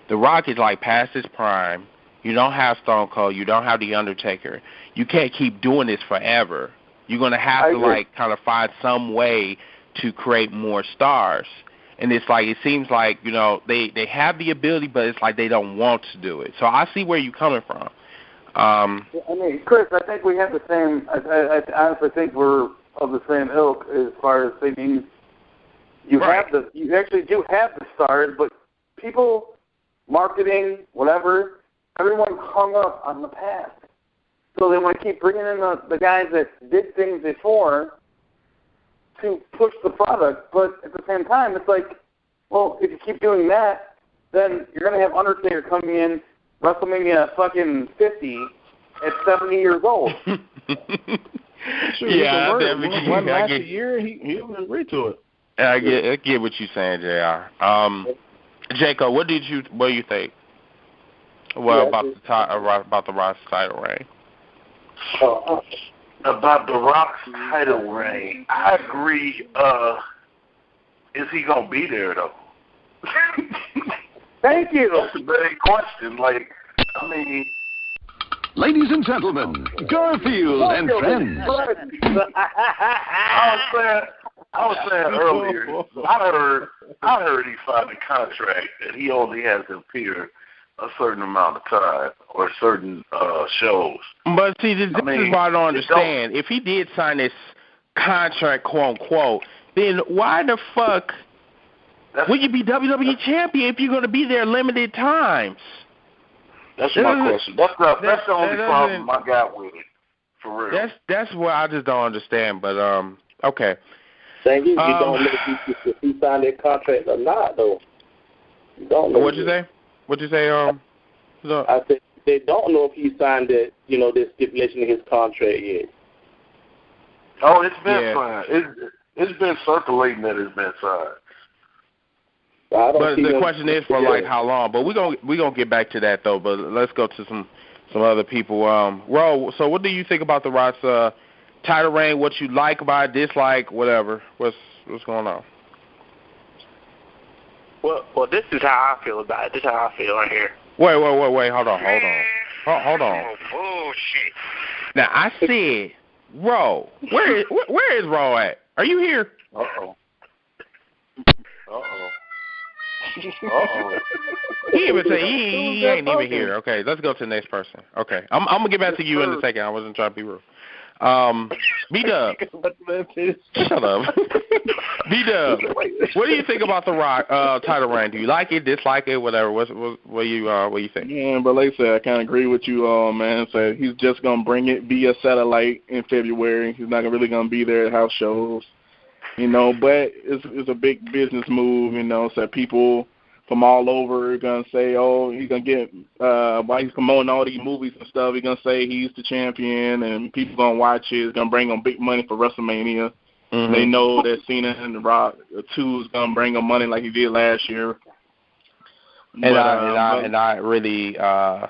Speaker 2: The Rock is like past his prime. You don't have Stone Cold. You don't have The Undertaker. You can't keep doing this forever. You're going to have to kind of find some way to create more stars. And it's like, it seems like, they have the ability, but it's like they don't want to do it. So I see where you're coming from.
Speaker 9: I mean, Chris, I think we have the same, I honestly think we're of the same ilk as far as thinking you actually do have the stars, but people, marketing, whatever, everyone hung up on the past. So they want to keep bringing in the guys that did things before to push the product, but at the same time, it's like, well, if you keep doing that, then you're going to have Undertaker coming in WrestleMania fucking 50 at 70 years old.
Speaker 4: Sure, yeah, one last year, he would agree to it.
Speaker 2: I get what you're saying, JR. Jacob, what do you think? Well, about the Rock's title reign.
Speaker 5: About the Rock's title reign, I agree. Is he gonna be there though?
Speaker 9: Thank you.
Speaker 5: That's a big question.
Speaker 1: Ladies and gentlemen, Garfield and friends.
Speaker 5: I was saying earlier, I heard he signed a contract that he only has to appear a certain amount of time or certain shows.
Speaker 2: But see, this is what I don't understand. If he did sign this contract, quote unquote, then why the fuck would you be WWE champion if you're going to be there limited times?
Speaker 5: That's my question. That's the only problem I got with it, for real.
Speaker 2: That's what I just don't understand. But okay.
Speaker 13: Thank you. You don't know if he signed that contract or not, though. You don't know.
Speaker 2: What'd you say?
Speaker 13: I said they don't know if he signed that, this stipulation in his contract yet.
Speaker 5: Oh, it's been signed. It's been circulating that it's been signed.
Speaker 2: But the question is for how long? But we're gonna get back to that though. But let's go to some other people. Ro, so what do you think about the Rock's title reign? What you like about it, dislike, whatever? What's going on?
Speaker 8: Well, this is how I feel about it. This is how I feel right here.
Speaker 2: Wait. Hold on. Hold on.
Speaker 14: Bullshit.
Speaker 2: Now I said, Ro. Where is Ro at? Are you here?
Speaker 5: Uh-oh.
Speaker 2: He even say he ain't even here. Okay, let's go to the next person. Okay, I'm gonna get back to you in a second. I wasn't trying to be rude. B-Dub. Shut up. B-Dub, what do you think about the Rock title reign? Do you like it, dislike it, whatever? What you think?
Speaker 4: Yeah, but like I said, I kind of agree with you, man. So he's just gonna bring it via satellite in February. He's not really gonna be there at house shows, you know. But it's a big business move, you know. So people from all over are gonna say, oh, he's gonna get while he's promoting all these movies and stuff, he's gonna say he's the champion, and people gonna watch it. It's gonna bring him big money for WrestleMania. Mm-hmm. They know that Cena and The Rock 2 is gonna bring him money like he did last year.
Speaker 2: I really I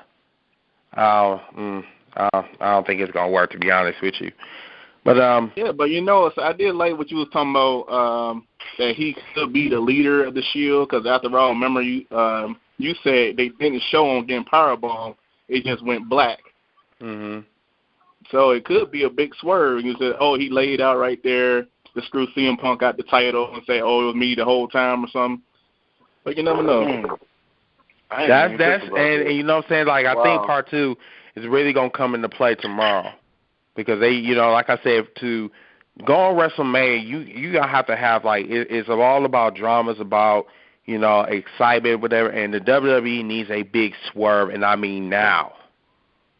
Speaker 2: don't think it's gonna work, to be honest with you. But
Speaker 4: yeah, but you know, so I did like what you was talking about, that he could be the leader of the Shield, because after all, remember you said they didn't show him getting powerbomb; it just went black.
Speaker 2: Mhm.
Speaker 4: So it could be a big swerve. You said, oh, he laid out right there to screw CM Punk out the title and say, oh, it was me the whole time or something. But you never know.
Speaker 2: That's and you know what I'm saying? Like, I think part 2 is really gonna come into play tomorrow. Because they, you know, like I said, to go on WrestleMania, you gonna have to have, like, it's all about drama, it's about, you know, excitement, whatever. And the WWE needs a big swerve, and I mean now.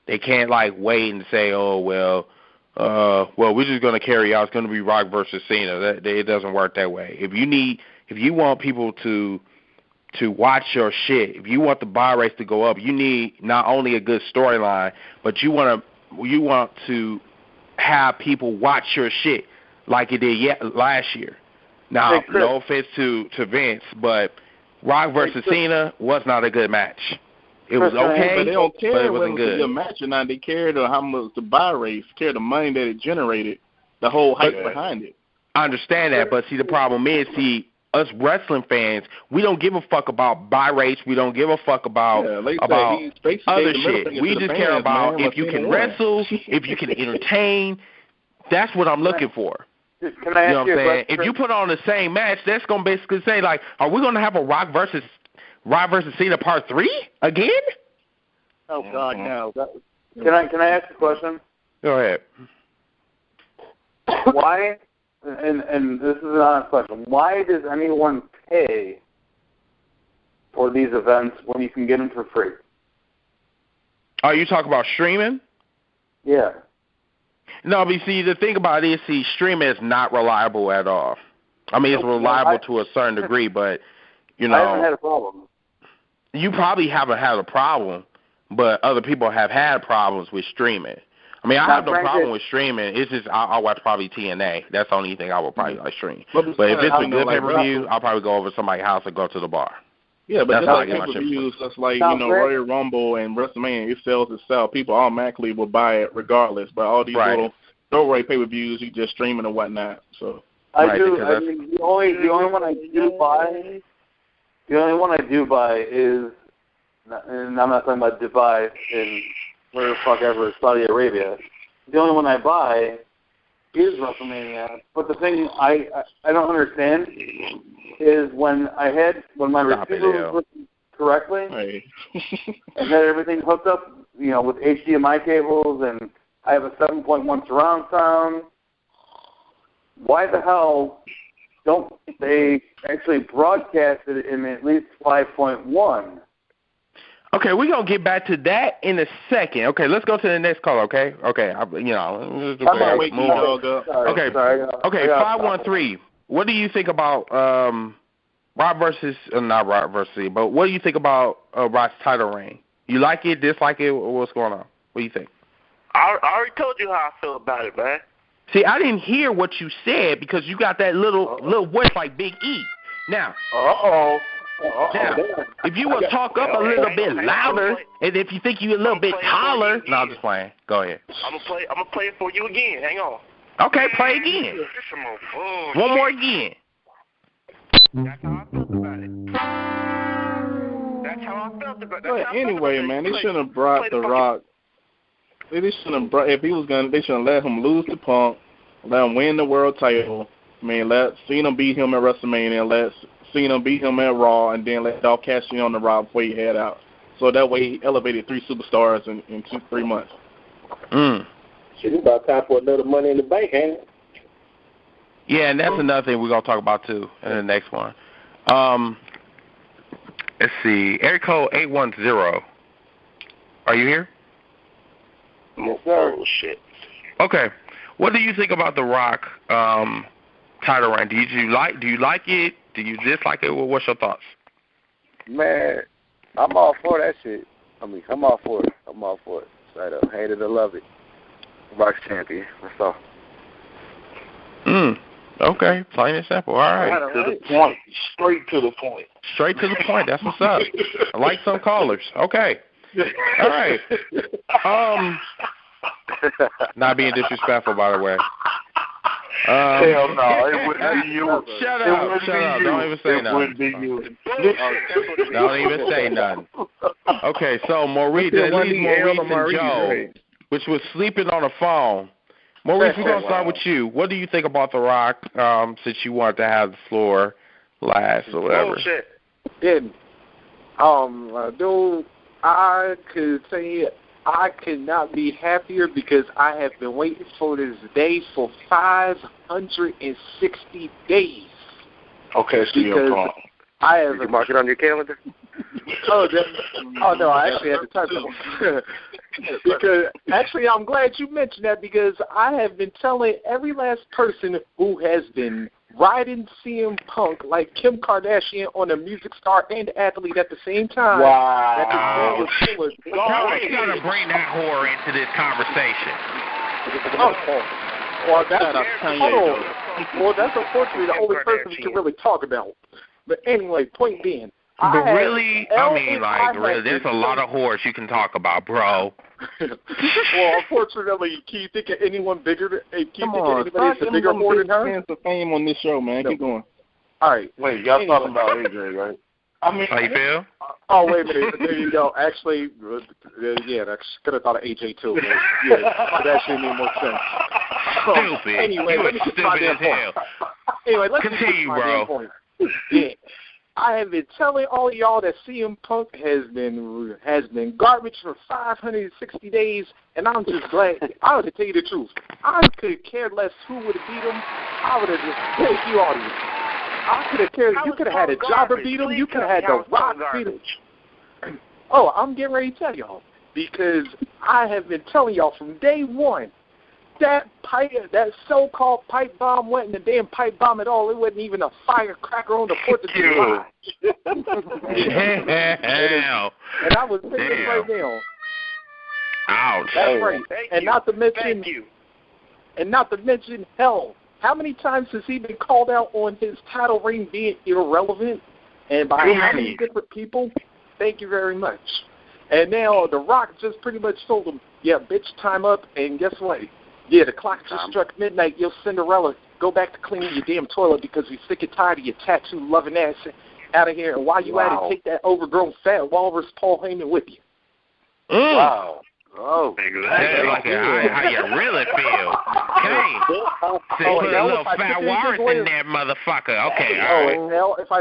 Speaker 2: They can't, like, wait and say, oh, well, we're just gonna carry out. It's gonna be Rock versus Cena. It doesn't work that way. If you want people to watch your shit, if you want the buy rates to go up, you need not only a good storyline, but you want to have people watch your shit like it did last year. Now, no offense to Vince, but Rock versus Cena was not a good match. It was okay,
Speaker 4: but they don't care
Speaker 2: but it
Speaker 4: whether
Speaker 2: wasn't
Speaker 4: it was
Speaker 2: good.
Speaker 4: a match or not. They cared how much the buy rates, cared the money that it generated, the whole hype behind it.
Speaker 2: I understand that, but see, the problem is, us wrestling fans, we don't give a fuck about buy rates. We don't give a fuck about other shit. We just care about if you can wrestle, if you can entertain. That's what I'm looking for.
Speaker 9: Can I ask
Speaker 2: you know what I'm saying?
Speaker 9: Question?
Speaker 2: If you put on the same match, that's gonna basically say, like, are we gonna have a Rock versus Cena Part 3 again?
Speaker 9: Oh God, no. Can I ask a question?
Speaker 2: Go ahead.
Speaker 9: Why? And this is an honest question. Why does anyone pay for these events when you can get them for free?
Speaker 2: Are you talking about streaming?
Speaker 9: Yeah.
Speaker 2: No, but see, the thing about it is, streaming is not reliable at all. I mean, it's reliable to a certain degree, but, you know.
Speaker 9: I haven't had a problem.
Speaker 2: You probably haven't had a problem, but other people have had problems with streaming. I mean, I have no problem with streaming. It's just I'll watch probably TNA. That's the only thing I would probably like stream. But if it's a good pay-per-view, I'll probably go over to somebody's house or go to the bar.
Speaker 4: Yeah, but
Speaker 2: that's
Speaker 4: just like pay-per-views, just like, you know, Royal Rumble and WrestleMania, it sells itself. People automatically will buy it regardless. But all these little throwaway pay-per-views, you just streaming and whatnot. So
Speaker 9: I mean, the only one I do buy is, and I'm not talking about Dubai and where the fuck ever, Saudi Arabia. The only one I buy is WrestleMania. But the thing I don't understand is when my receiver was working correctly, and had everything hooked up, you know, with HDMI cables, and I have a 7.1 surround sound. Why the hell don't they actually broadcast it in at least 5.1?
Speaker 2: Okay, we're going to get back to that in a second. Okay, let's go to the next call, okay? Okay,
Speaker 9: Sorry.
Speaker 2: 513. What do you think about not Rock versus, but what do you think about Rock's title reign? You like it, dislike it, or what's going on? What do you think?
Speaker 8: I already told you how I feel about it, man.
Speaker 2: See, I didn't hear what you said because you got that little voice like Big E. Now, now, if you would talk up a little bit louder, and if you think you're a little bit taller, no, I'm just playing. Go ahead.
Speaker 8: I'm gonna play it for you again. Hang on.
Speaker 2: Okay, play again. One more again.
Speaker 8: That's how I felt about it. That's how I felt
Speaker 4: But anyway, man, they shouldn't have brought The Rock. They shouldn't have brought. If he was gonna, they shouldn't let him lose to Punk. Let him win the world title. I mean, let Cena beat him at WrestleMania. Let Cena beat him at Raw, and then let Dolph cash in on the Raw before he head out. So that way he elevated 3 superstars in 2-3 months.
Speaker 13: Shit, it's about time for another Money in the Bank, ain't it?
Speaker 2: Yeah, and that's another thing we're going to talk about, too, in the next one. Let's see. Area code 810. Are you here?
Speaker 13: Yes, sir.
Speaker 5: Oh, shit.
Speaker 2: Okay. What do you think about The Rock title reign? Do you like it? Do you dislike it? What's your thoughts?
Speaker 14: Man, I'm all for that shit. I'm all for it. Straight up. Hate it or love it. Rock's champion. That's all.
Speaker 2: Okay. Plain and simple. All right.
Speaker 5: To the point. Straight to the point.
Speaker 2: Straight to the point. That's what's up. I like some callers. Okay. All right. Not being disrespectful, by the way.
Speaker 5: Hell no, it wouldn't be you.
Speaker 2: Shut up. Don't even say nothing.
Speaker 5: It wouldn't be you.
Speaker 2: Don't even say nothing. Okay, so Maurice, that leaves Maurice and Joe, which was sleeping on the phone. Maurice, we're going to start with you. What do you think about The Rock, since you wanted to have the floor last or whatever?
Speaker 3: Bullshit. Dude, I could say I could not be happier because I have been waiting for this day for 560 days.
Speaker 5: Okay, so you're wrong.
Speaker 3: I have.
Speaker 14: Did you mark it on your calendar?
Speaker 3: Oh no, I actually had to type it. Because actually, I'm glad you mentioned that because I have been telling every last person who has been riding CM Punk like Kim Kardashian on a music star and athlete at the same time.
Speaker 2: Wow.
Speaker 3: That this man was full of
Speaker 2: How are you going to bring that whore into this conversation?
Speaker 3: Well, that's unfortunately the only person we can really talk about. But anyway, point being.
Speaker 2: Really? There's a lot of whores you can talk about, bro.
Speaker 3: Well, unfortunately, can you think of anyone bigger? Come on, anybody that's a bigger whore than her?
Speaker 4: Chance of fame on this show, man. No. Keep going.
Speaker 3: All right.
Speaker 5: Wait, y'all talking about AJ, right?
Speaker 2: I mean, how you feel?
Speaker 3: Oh, wait a minute. There you go. Actually, yeah, I could have thought of AJ too. But yeah, that actually made more sense.
Speaker 2: Stupid.
Speaker 3: Anyway,
Speaker 2: you are stupid as hell.
Speaker 3: Anyway, let's
Speaker 2: continue, bro.
Speaker 3: Yeah. I have been telling all y'all that CM Punk has been garbage for 560 days, and I'm just glad. I would tell you the truth. I could care less who would have beat him. I would have just thank you, audience. I could have cared. You could have had a jobber beat him. You could have had The Rock beat him. Oh, I'm getting ready to tell y'all because I have been telling y'all from day one. That so-called pipe bomb wasn't a damn pipe bomb at all. It wasn't even a firecracker on the 4th of July. And I was saying it right now.
Speaker 2: Ouch.
Speaker 3: That's right. And not to mention, hell, how many times has he been called out on his title reign being irrelevant? And by how many different people? Thank you very much. And now The Rock just pretty much told him, yeah, bitch, time up. And guess what? Yeah, the clock just struck midnight. Yo, Cinderella, go back to cleaning your damn toilet because we're sick and tired of your tattoo-loving ass out of here. And while you at it, take that overgrown fat walrus Paul Heyman with you.
Speaker 5: Wow.
Speaker 14: Oh,
Speaker 2: exactly. Like how you really feel. Okay. Put a little fat walrus in there, motherfucker. Okay, all right.
Speaker 3: If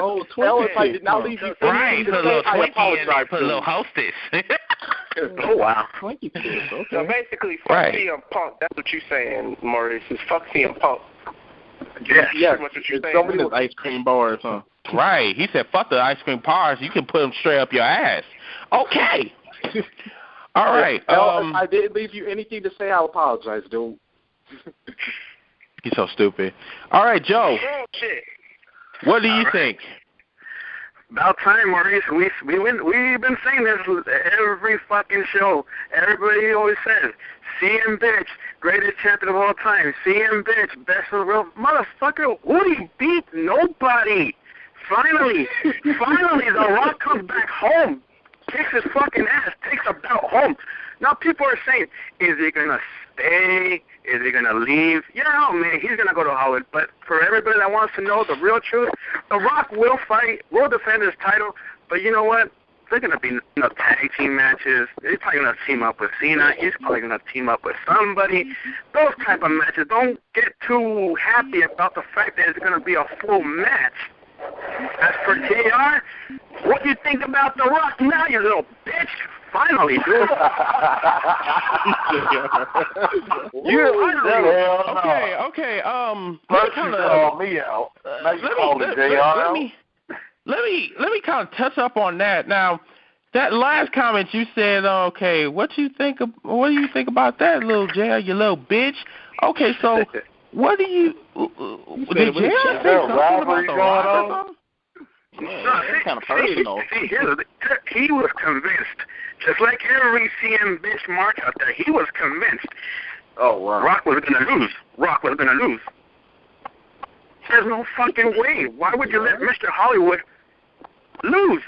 Speaker 3: I did not leave you
Speaker 2: right, put a little Twinkie in there, put a little Hostess.
Speaker 8: Oh, wow.
Speaker 3: Okay.
Speaker 8: So basically, fuck CM Punk. That's what you're saying, Maurice, is fuck CM Punk.
Speaker 3: Yeah,
Speaker 8: pretty much what you're saying.
Speaker 4: Somebody with ice cream bars, huh?
Speaker 2: Right. He said, fuck the ice cream bars. You can put them straight up your ass. Okay. All right.
Speaker 3: If I didn't leave you anything to say, I'll apologize, dude.
Speaker 2: He's so stupid. All right, Joe. What do you think?
Speaker 15: About time, Maurice. We've been saying this every fucking show. Everybody always says, CM bitch, greatest champion of all time. CM bitch, best of the world. Motherfucker, who did he beat? Nobody. Finally, The Rock comes back home, kicks his fucking ass, takes a belt home. Now people are saying, is he going to stay? Is he going to leave? Yeah, man, he's going to go to Hollywood. But for everybody that wants to know the real truth, The Rock will defend his title. But you know what? They're going to be tag team matches. He's probably going to team up with Cena. He's probably going to team up with somebody. Those type of matches. Don't get too happy about the fact that it's going to be a full match. As for JR, what do you think about The Rock now, you little bitch? Finally, dude.
Speaker 2: Okay.
Speaker 5: First you called me out. Now you calling JR out.
Speaker 2: Let me kind of touch up on that. Now, that last comment you said, okay, what do you think about that, little JR, you little bitch? Okay, so what do you did JR say something about The Rock or something?
Speaker 4: Yeah, it's kind of personal.
Speaker 15: See, he was convinced, just like every CM bitch mark out there, he was convinced.
Speaker 5: Oh, wow.
Speaker 15: Rock was going to lose. There's no fucking way. Why would you let Mr. Hollywood lose?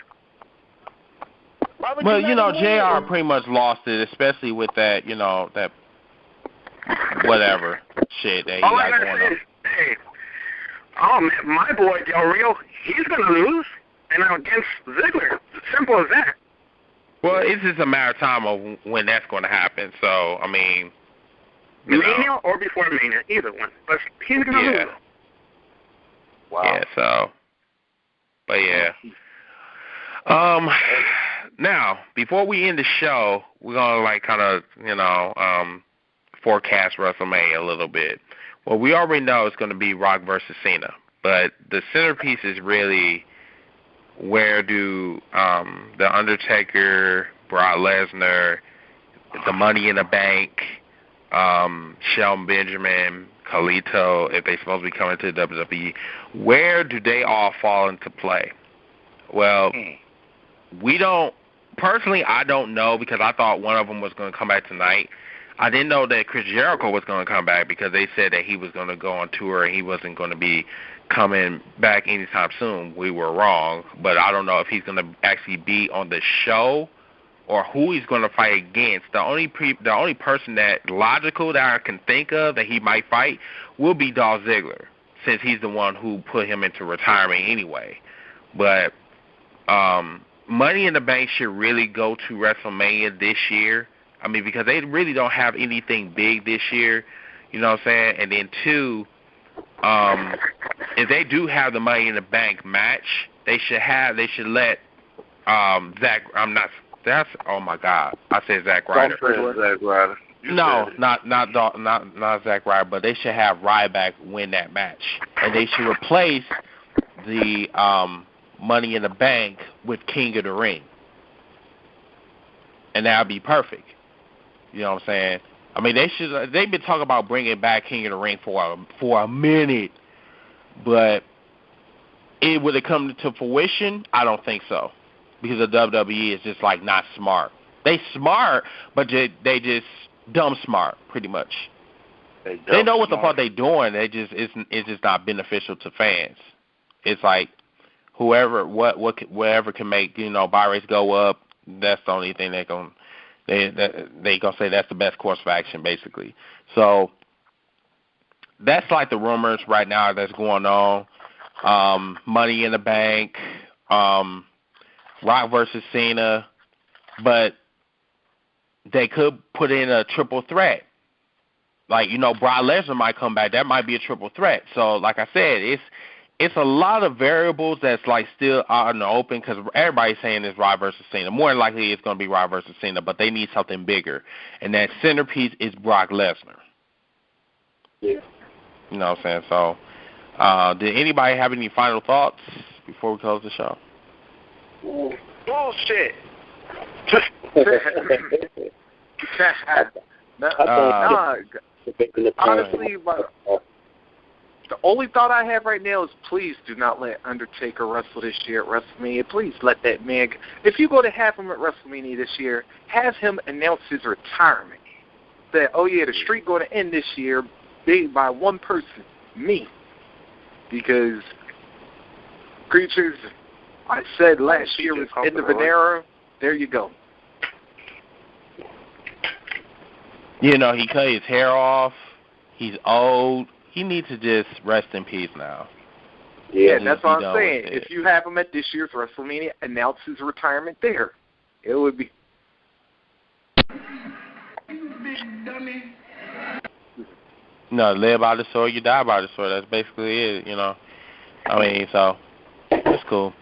Speaker 2: Well, JR pretty much lost it, especially with that, that whatever shit that he got going on.
Speaker 15: Hey, man, my boy Del Rio, he's going to lose, and I'm against Ziggler. Simple as that.
Speaker 2: Well, it's just a matter of time of when that's going to happen. So, I mean,
Speaker 15: Mania or before Mania, either one. But he's going to lose.
Speaker 5: Wow.
Speaker 2: Yeah, so, but yeah. Now, before we end the show, we're going to forecast WrestleMania a little bit. Well, we already know it's going to be Rock versus Cena, but the centerpiece is really where do The Undertaker, Brock Lesnar, the Money in the Bank, Shelton Benjamin, Carlito, if they're supposed to be coming to the WWE, where do they all fall into play? Well, personally, I don't know because I thought one of them was going to come back tonight. I didn't know that Chris Jericho was going to come back because they said that he was going to go on tour and he wasn't going to be coming back anytime soon. We were wrong, but I don't know if he's going to actually be on the show or who he's going to fight against. The only person that logical that I can think of that he might fight will be Dolph Ziggler, since he's the one who put him into retirement anyway. But Money in the Bank should really go to WrestleMania this year. I mean, because they really don't have anything big this year, you know what I'm saying? And then two, if they do have the Money in the Bank match, they should let Zack. Oh my God, I said Zack Ryder.
Speaker 5: Zack Ryder.
Speaker 2: No, not Zack Ryder, but they should have Ryback win that match, and they should replace the Money in the Bank with King of the Ring, and that would be perfect. You know what I'm saying? I mean, they've been talking about bringing back King of the Ring for a minute, but would it come to fruition? I don't think so, because the WWE is just not smart. They smart, but they just dumb smart, pretty much. They know what the fuck they doing. It's just not beneficial to fans. It's like whatever can make buy rates go up. That's the only thing they gonna say that's the best course of action, basically. So that's the rumors right now that's going on. Money in the Bank, Rock versus Cena, but they could put in a triple threat. Brock Lesnar might come back. That might be a triple threat. So, like I said, it's a lot of variables that's still out in the open because everybody's saying it's Rock versus Cena. More than likely, it's going to be Rock versus Cena, but they need something bigger, and that centerpiece is Brock Lesnar.
Speaker 13: Yeah.
Speaker 2: You know what I'm saying? So, did anybody have any final thoughts before we close the show?
Speaker 15: Bullshit.
Speaker 3: Honestly, the only thought I have right now is please do not let Undertaker wrestle this year at WrestleMania. Please let that man. If you go to have him at WrestleMania this year, have him announce his retirement. That, the streak going to end this year by one person, me. Because creatures, I said last year was end of an era. There you go.
Speaker 2: He cut his hair off. He's old. He needs to just rest in peace now.
Speaker 3: Yeah, that's what I'm saying. If you have him at this year's WrestleMania, announce his retirement there. It would be.
Speaker 11: Big dummy.
Speaker 2: No, live by the sword, you die by the sword. That's basically it, you know. I mean, so it's cool.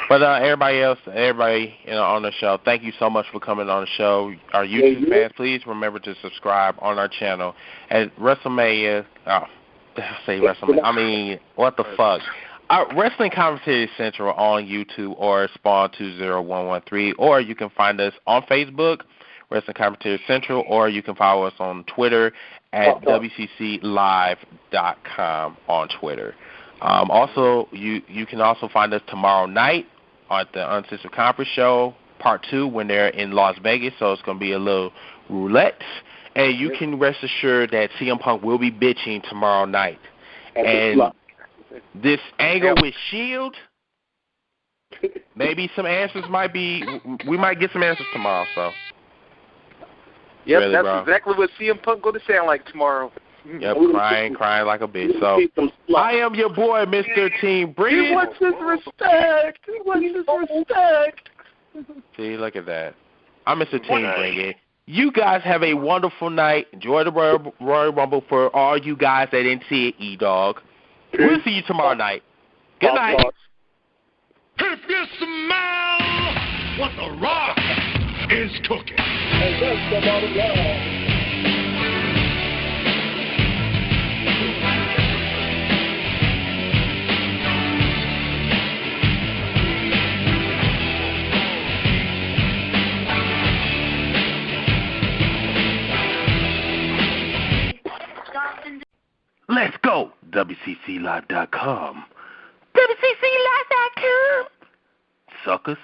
Speaker 2: But everybody else, on the show, thank you so much for coming on the show. Our YouTube fans, please remember to subscribe on our channel at WrestleMania. Oh, I say WrestleMania. I mean, what the fuck? Wrestling Commentary Central on YouTube or Spawn 20113, or you can find us on Facebook, Wrestling Commentary Central, or you can follow us on Twitter at WCCLive.com on Twitter. Also, you can also find us tomorrow night at the Uncensored Conference Show, Part 2, when they're in Las Vegas, so it's going to be a little roulette. And you can rest assured that CM Punk will be bitching tomorrow night. And this angle with Shield, maybe some answers we might get some answers tomorrow, so.
Speaker 3: Yep,
Speaker 2: really,
Speaker 3: that's
Speaker 2: bro.
Speaker 3: exactly what CM Punk going to sound like tomorrow.
Speaker 2: Yep, crying like a bitch. So, I am your boy, Mr. Team Bridget.
Speaker 3: He wants his respect.
Speaker 2: See, look at that. I'm Mr. Team Bridget. You guys have a wonderful night. Enjoy the Royal Rumble for all you guys that didn't see it, E-Dog. We'll see you tomorrow night. Good night.
Speaker 1: If you smell what the Rock is cooking.
Speaker 2: Let's go. WCCLive.com. WCCLive.com. Suckers.